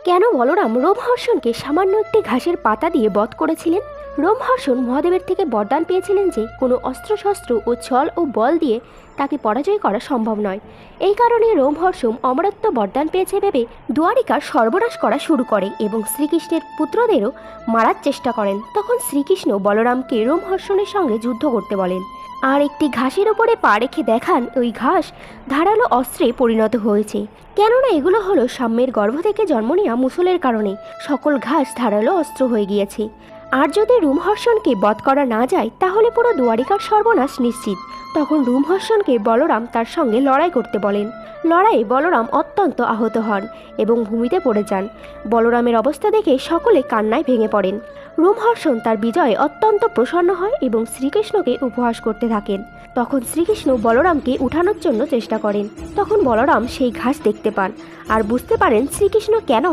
কেন বলরাম রোমহর্ষণকে সামান্য একটি ঘাসের পাতা দিয়ে বধ করেছিলেন? রোমহর্ষণ মহাদেবের থেকে বরদান পেয়েছিলেন যে কোনো অস্ত্রশস্ত্র ও ছল ও বল দিয়ে তাকে পরাজয় করা সম্ভব নয়। এই কারণে রোমহর্ষণ অমরত্ব বরদান পেয়েছে ভেবে দুয়ারিকার সর্বনাশ করা শুরু করে এবং শ্রীকৃষ্ণের পুত্রদেরও মারার চেষ্টা করেন। তখন শ্রীকৃষ্ণ বলরামকে রোমহর্ষণের সঙ্গে যুদ্ধ করতে বলেন আর একটি ঘাসের উপরে পা রেখে দেখান ওই ঘাস ধারালো অস্ত্রে পরিণত হয়েছে। কেননা এগুলো হলো সাম্যের গর্ভ থেকে জন্ম নেওয়া মুসলের কারণে সকল ঘাস ধারালো অস্ত্র হয়ে গিয়েছে। আর যদি রোমহর্ষণকে বধ করা না যায় তাহলে পুরো দুয়ারিকার সর্বনাশ নিশ্চিত। তখন রোমহর্ষণকে বলরাম তার সঙ্গে লড়াই করতে বলেন। লড়াইয়ে বলরাম অত্যন্ত আহত হন এবং ভূমিতে পড়ে যান। বলরামের অবস্থা দেখে সকলে কান্নায় ভেঙে পড়েন। রোমহর্ষণ তার বিজয়ে অত্যন্ত প্রসন্ন হয় এবং শ্রীকৃষ্ণকে উপহাস করতে থাকেন। তখন শ্রীকৃষ্ণ বলরামকে উঠানোর জন্য চেষ্টা করেন। তখন বলরাম সেই ঘাস দেখতে পান আর বুঝতে পারেন শ্রীকৃষ্ণ কেন